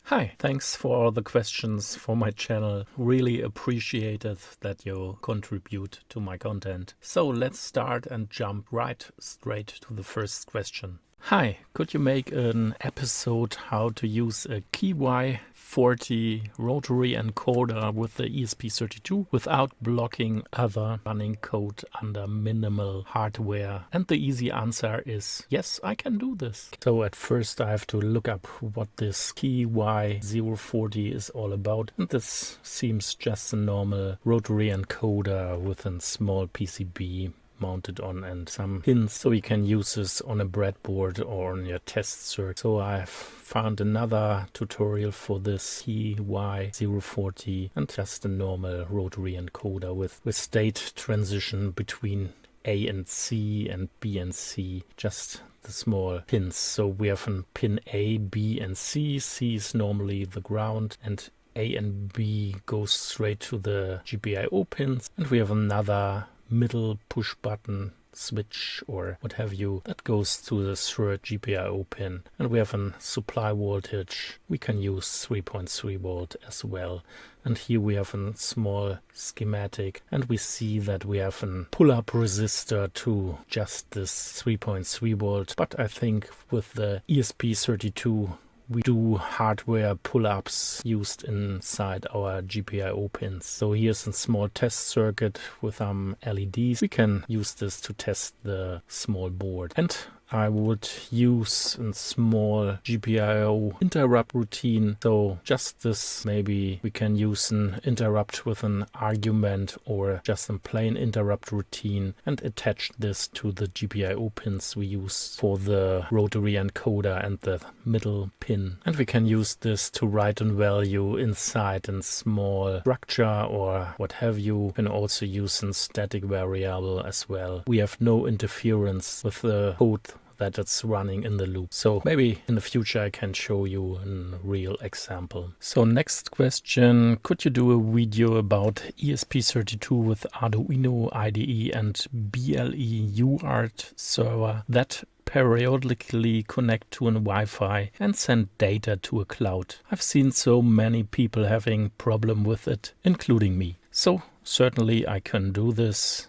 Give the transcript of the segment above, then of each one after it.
Hi, thanks for all the questions for my channel. Really appreciate it that you contribute to my content. So let's start and jump right straight to the first question. Hi, could you make an episode how to use a KY40 rotary encoder with the ESP32 without blocking other running code under minimal hardware? And the easy answer is yes, I can do this. So at first I have to look up what this KY040 is all about. And this seems just a normal rotary encoder with a small PCB mounted on and some pins, so you can use this on a breadboard or on your test circuit. So I've found another tutorial for this KY040 and just a normal rotary encoder with state transition between A and C and B and C, just the small pins. So we have a pin A, B and C. C is normally the ground and A and B goes straight to the GPIO pins, and we have another middle push button switch or what have you that goes to the third GPIO pin, and we have a supply voltage. We can use 3.3 volt as well, and here we have a small schematic, and we see that we have a pull-up resistor to just this 3.3 volt, but I think with the ESP32 we do hardware pull-ups used inside our GPIO pins. So here's a small test circuit with LEDs. We can use this to test the small board. And I would use a small GPIO interrupt routine. So just this, maybe we can use an interrupt with an argument or just a plain interrupt routine and attach this to the GPIO pins we use for the rotary encoder and the middle pin. And we can use this to write a value inside a small structure or what have you. We can also use a static variable as well. We have no interference with the code that it's running in the loop. So maybe in the future I can show you a real example. So next question, could you do a video about ESP32 with Arduino IDE and BLE UART server that periodically connect to a Wi-Fi and send data to a cloud? I've seen so many people having problem with it, including me. So certainly I can do this,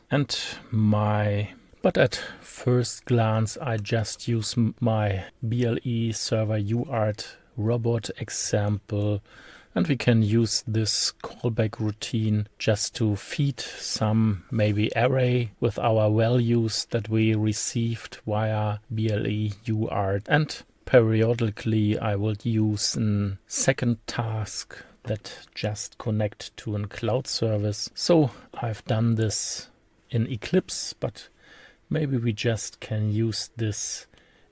but at first glance I just use my BLE server UART robot example, and we can use this callback routine just to feed some maybe array with our values that we received via BLE UART, and periodically I will use a second task that just connect to a cloud service. So I've done this in Eclipse, but maybe we just can use this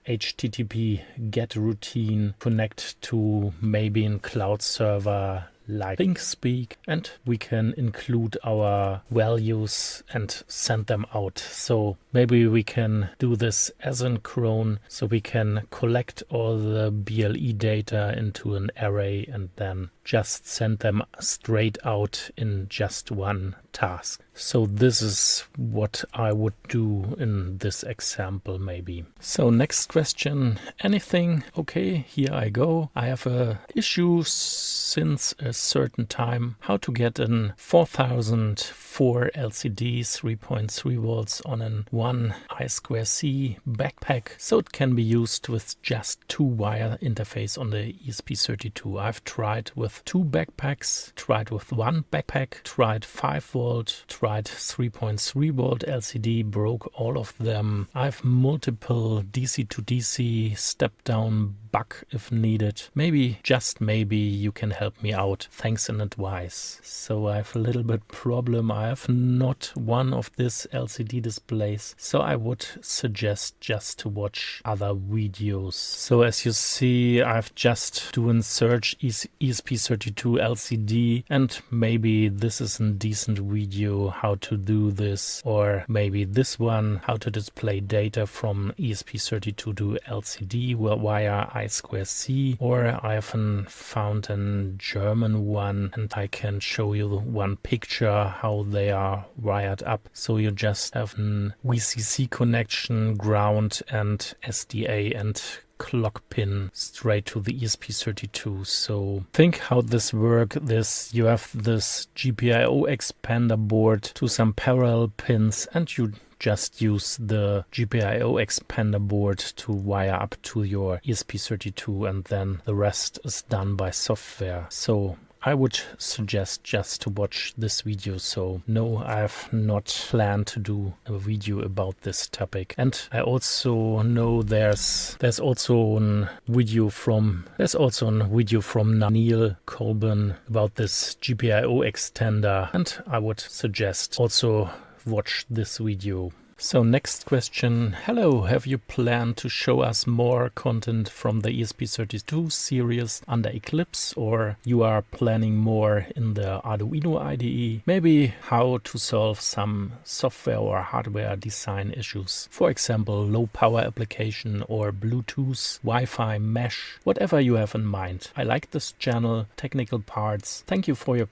HTTP GET routine, connect to maybe a cloud server like ThinkSpeak, and we can include our values and send them out. So maybe we can do this asynchronous, so we can collect all the BLE data into an array and then just send them straight out in just one task. So this is what I would do in this example maybe. So next question, anything? Okay, here I go. I have a issue since a certain time how to get an 4004 LCD 3.3 volts on an 1 I2C backpack, so it can be used with just 2-wire interface on the ESP32. I've tried with 2 backpacks, tried with 1 backpack, tried 5 volt, tried 3.3 volt LCD, broke all of them. I have multiple DC to DC step down bug if needed. Maybe, just maybe, you can help me out. Thanks in advice. So I have a little bit problem. I have not one of these LCD displays, so I would suggest just to watch other videos. So as you see, I've just doing search ESP32 LCD, and maybe this is a decent video how to do this, or maybe this one, how to display data from ESP32 to LCD via I2C, or I haven't found a German one and I can show you one picture how they are wired up. So you just have an VCC connection, ground and SDA and clock pin straight to the ESP32. So think how this works. You have this GPIO expander board to some parallel pins, and you just use the GPIO expander board to wire up to your ESP32, and then the rest is done by software. So I would suggest just to watch this video. So no, I have not planned to do a video about this topic. And I also know there's also a video from Neil Colburn about this GPIO extender, and I would suggest also watch this video. So next question. Hello, have you planned to show us more content from the ESP32 series under Eclipse, or you are planning more in the Arduino IDE? Maybe how to solve some software or hardware design issues. For example, low power application or Bluetooth, Wi-Fi, mesh, whatever you have in mind. I like this channel, technical parts. Thank you for your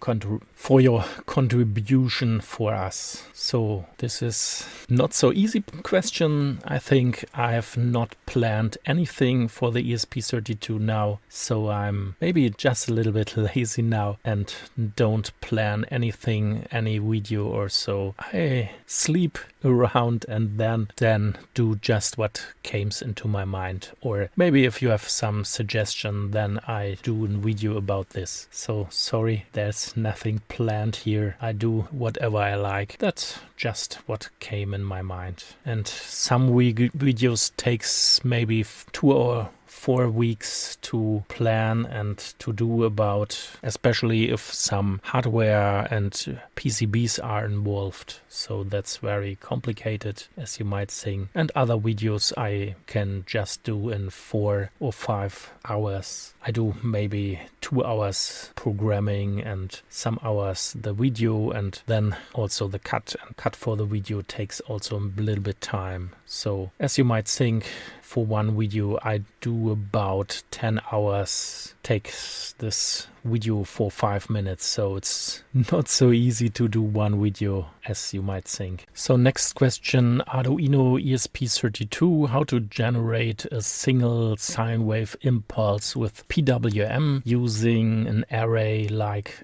contribution for us. So this is not so easy question. I think I have not planned anything for the ESP32 now, so I'm maybe just a little bit lazy now and don't plan anything, any video or so. I sleep around and then do just what comes into my mind. Or maybe if you have some suggestion, then I do a video about this. So sorry, there's nothing planned here. I do whatever I like. That's just what came in my mind. And some videos takes maybe 2 or 4 weeks to plan and to do about, especially if some hardware and PCBs are involved. So that's very complicated, as you might think. And other videos I can just do in 4 or 5 hours. I do maybe 2 hours programming and some hours the video, and then also the cut. And cut for the video takes also a little bit time. So as you might think, for one video I do about 10 hours. Takes this video for 5 minutes, so it's not so easy to do one video as you might think. So next question, Arduino ESP32, how to generate a single sine wave impulse with PWM using an array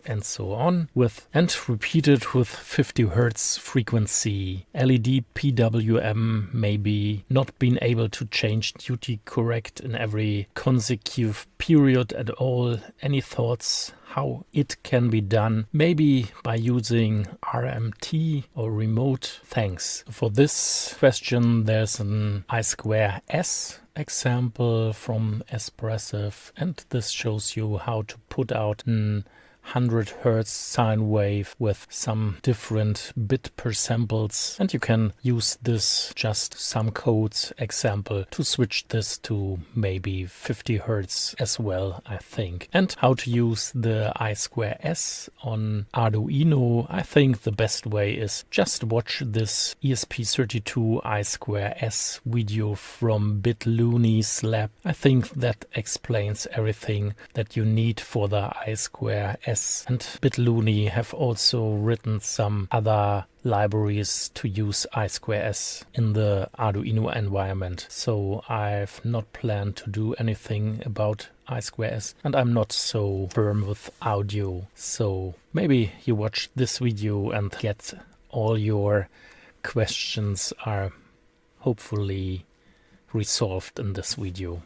and so on, and repeated with 50 Hz frequency. LED PWM maybe not being able to change duty correct in every consecutive period at all. Any thoughts how it can be done? Maybe by using RMT or remote? Thanks. For this question there's an I2S example from Espressive, and this shows you how to put out an 100 Hz sine wave with some different bit per samples, and you can use this, just some codes example, to switch this to maybe 50 Hz as well, I think. And how to use the I2S on Arduino. I think the best way is just watch this ESP32 I2S video from BitLooney's lab. I think that explains everything that you need for the I2S. And BitLooney have also written some other libraries to use I2S in the Arduino environment. So I've not planned to do anything about I2S, and I'm not so firm with audio. So maybe you watch this video and get all your questions are hopefully resolved in this video.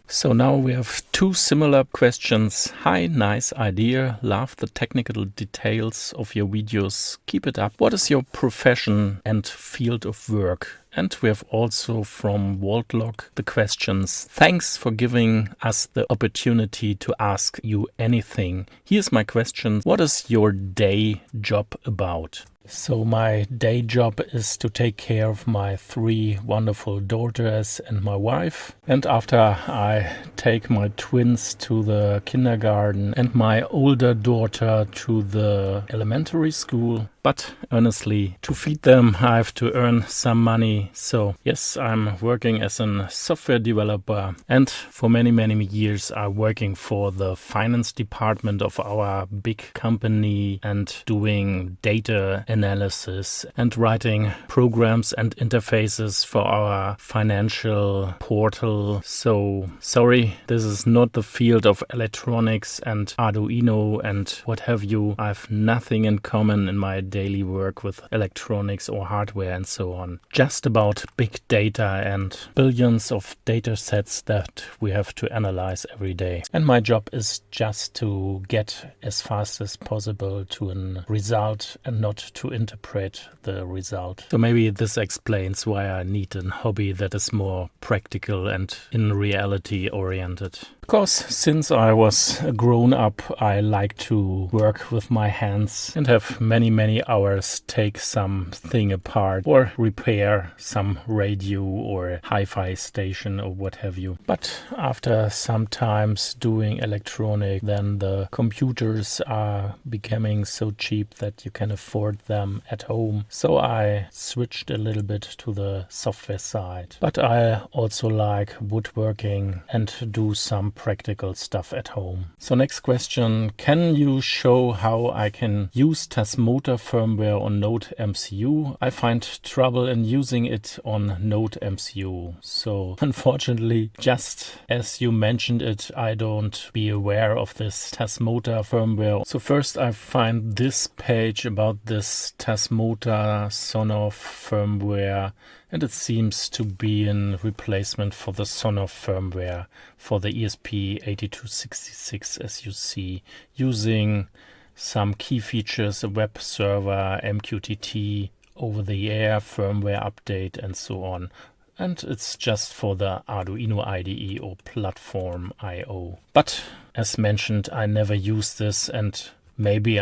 So now we have 2 similar questions. Hi, nice idea. Love the technical details of your videos. Keep it up. What is your profession and field of work? And we have also from Waltlock the questions. Thanks for giving us the opportunity to ask you anything. Here's my question. What is your day job about? So my day job is to take care of my 3 wonderful daughters and my wife. And after I take my twins to the kindergarten and my older daughter to the elementary school, but honestly, to feed them, I have to earn some money. So yes, I'm working as a software developer, and for many, many years I'm working for the finance department of our big company and doing data analysis and writing programs and interfaces for our financial portal. So sorry, this is not the field of electronics and Arduino and what have you. I have nothing in common in my daily work with electronics or hardware and so on. Just about big data and billions of data sets that we have to analyze every day. And my job is just to get as fast as possible to a result and not to interpret the result. So maybe this explains why I need a hobby that is more practical and in reality oriented. Because since I was a grown up, I like to work with my hands and have many hours take something apart or repair some radio or hi-fi station or what have you. But after some times doing electronic, then the computers are becoming so cheap that you can afford them at home. So I switched a little bit to the software side. But I also like woodworking and do some practical stuff at home. So next question, can you show how I can use Tasmota firmware on Node MCU? I find trouble in using it on Node MCU. So unfortunately, just as you mentioned it, I don't be aware of this Tasmota firmware. So first I find this page about this Tasmota Sonoff firmware, and it seems to be a replacement for the Sonoff firmware for the ESP8266, as you see, using some key features, a web server, MQTT, over-the-air firmware update, and so on. And it's just for the Arduino IDE or platform I/O. But as mentioned, I never use this, and maybe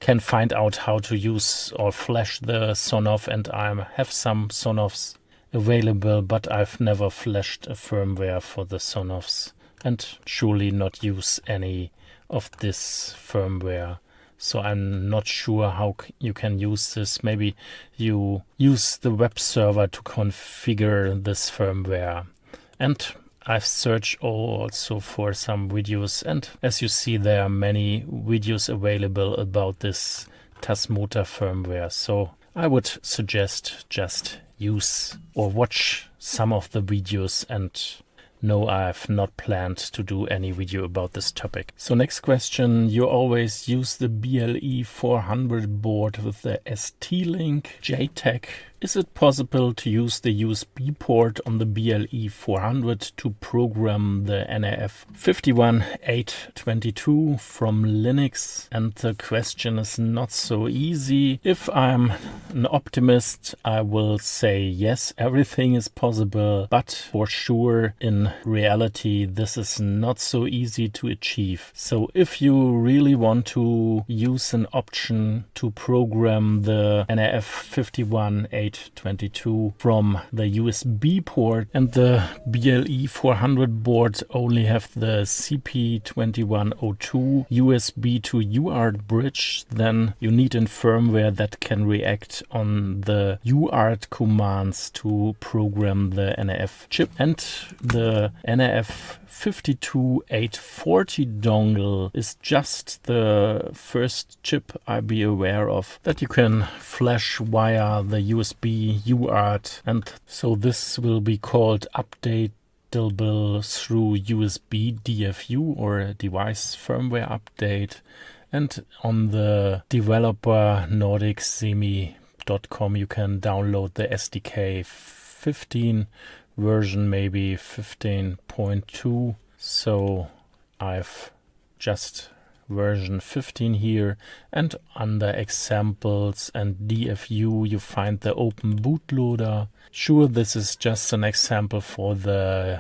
can find out how to use or flash the Sonoff, and I have some Sonoffs available, but I've never flashed a firmware for the Sonoffs and surely not use any of this firmware. So I'm not sure how you can use this. Maybe you use the web server to configure this firmware. And I've searched also for some videos, and as you see, there are many videos available about this Tasmota firmware. So I would suggest just use or watch some of the videos, and no, I have not planned to do any video about this topic. So next question, you always use the BLE 400 board with the ST-Link JTAG. Is it possible to use the USB port on the BLE 400 to program the NAF 51822 from Linux? And the question is not so easy. If I'm an optimist, I will say yes, everything is possible, but for sure in reality this is not so easy to achieve. So if you really want to use an option to program the NAF 51822 from the USB port, and the BLE 400 board only have the CP2102 USB to UART bridge, then you need a firmware that can react on the UART commands to program the NAF chip. And the NAF 52840 dongle is just the first chip I be aware of that you can flash via the USB UART, and so this will be called updatable through USB DFU or device firmware update. And on the developer nordicsemi.com you can download the SDK 15 version, maybe 15.2. So I've just version 15 here, and under examples and DFU you find the open bootloader. Sure, this is just an example for the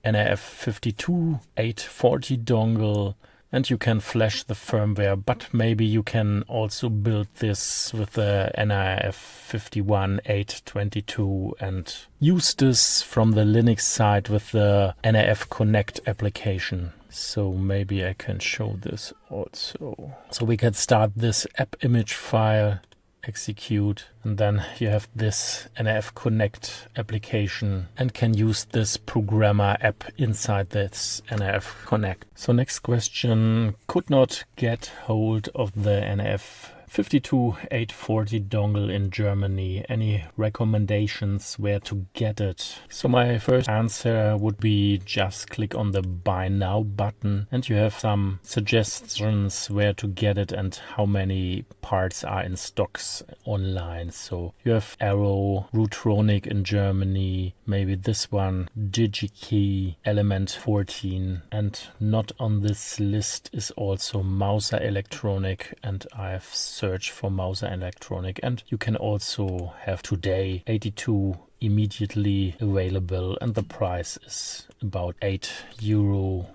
NAF 52840 dongle, and you can flash the firmware, but maybe you can also build this with the NAF 51822 and use this from the Linux side with the NAF Connect application. So maybe I can show this also. So we can start this app image file, execute, and then you have this NF Connect application and can use this programmer app inside this NF Connect. So next question, could not get hold of the NF 52840 dongle in Germany. Any recommendations where to get it? So my first answer would be just click on the buy now button and you have some suggestions where to get it and how many parts are in stocks online. So you have Arrow, Rutronic in Germany, maybe this one, DigiKey, Element 14, and not on this list is also Mauser Electronic, and I've search for Mauser Electronic, and you can also have today 82 immediately available and the price is about €8,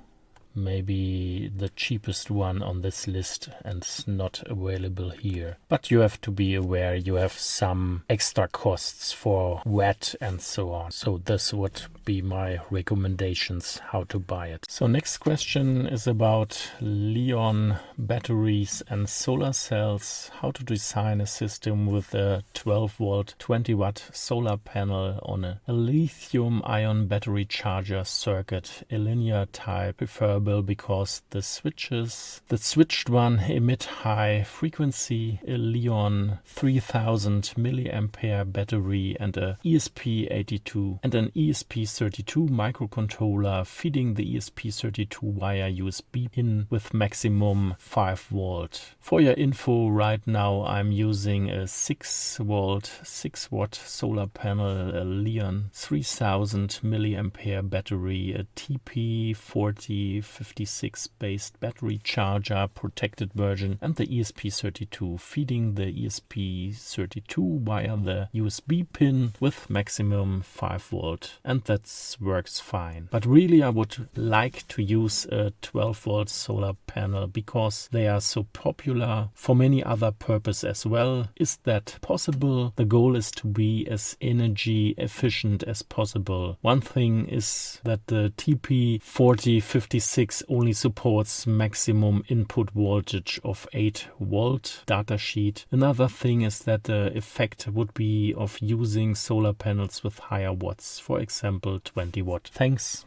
maybe the cheapest one on this list and it's not available here. But you have to be aware you have some extra costs for VAT and so on. So this would be my recommendations how to buy it. So next question is about Li-ion batteries and solar cells. How to design a system with a 12 volt 20 watt solar panel on a lithium ion battery charger circuit, a linear type, preferable because the switched one emit high frequency, a Li-ion 3000 milliampere battery and a ESP82 and an ESP32 microcontroller feeding the ESP32 via USB in with maximum 5 volt. For your info, right now I'm using a 6 watt solar panel, a Li-ion 3000 milliampere battery, a TP4056 based battery charger, protected version, and the ESP32 feeding the ESP32 via the USB pin with maximum 5 volt, and that works fine. But really I would like to use a 12 volt solar panel because they are so popular for many other purposes as well. Is that possible? The goal is to be as energy efficient as possible. One thing is that the TP4056 only supports maximum input voltage of 8 volt datasheet. Another thing is that the effect would be of using solar panels with higher watts, for example 20 watt. Thanks.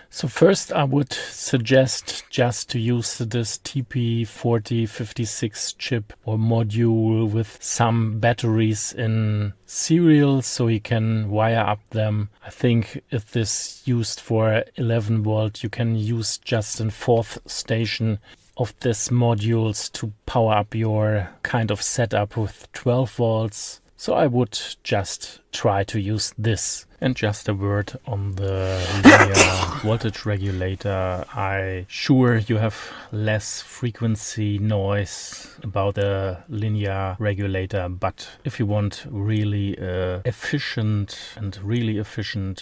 So first I would suggest just to use this TP4056 chip or module with some batteries in serial so you can wire up them. I think if this used for 11 volt, you can use just a fourth station of these modules to power up your kind of setup with 12 volts. So I would just try to use this. And just a word on the linear voltage regulator. I sure you have less frequency noise about the linear regulator, but if you want really efficient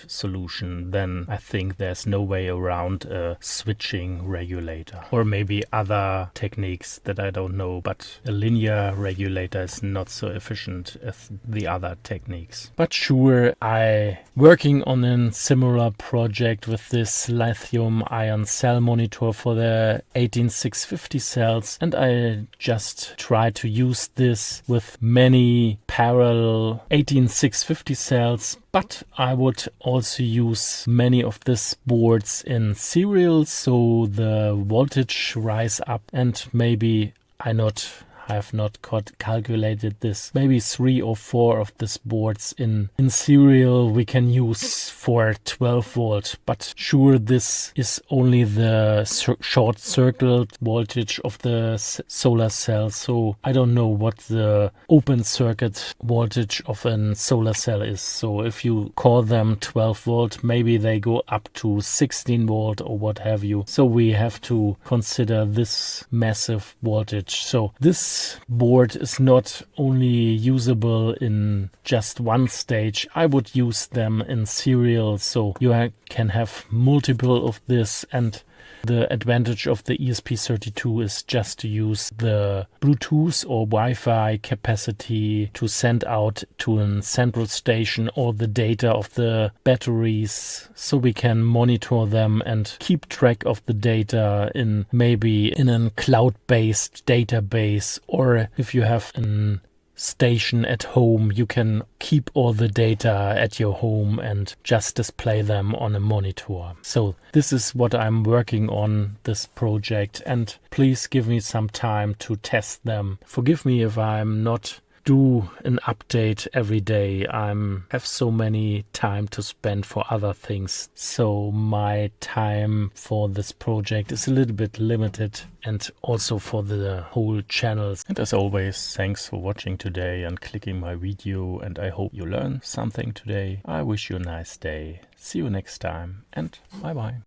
solution, then I think there's no way around a switching regulator, or maybe other techniques that I don't know, but a linear regulator is not so efficient as the other techniques. But sure, I working on a similar project with this lithium ion cell monitor for the 18650 cells, and I just try to use this with many parallel 18650 cells, but I would also use many of these boards in serial so the voltage rise up, and maybe I have not calculated this. Maybe 3 or 4 of these boards in serial we can use for 12 volt. But sure, this is only the short circuit voltage of the solar cell. So I don't know what the open circuit voltage of a solar cell is. So if you call them 12 volt, maybe they go up to 16 volt or what have you. So we have to consider this massive voltage. So this board is not only usable in just one stage. I would use them in serial so you can have multiple of this, and The advantage of the ESP32 is just to use the Bluetooth or Wi-Fi capacity to send out to a central station all the data of the batteries, so we can monitor them and keep track of the data in maybe in a cloud-based database, or if you have a station at home, you can keep all the data at your home and just display them on a monitor. So this is what I'm working on, this project, and please give me some time to test them. Forgive me if I'm not do an update every day. I have so many time to spend for other things, so my time for this project is a little bit limited, and also for the whole channels. And as always, thanks for watching today and clicking my video, and I hope you learned something today. I wish you a nice day. See you next time, and bye bye.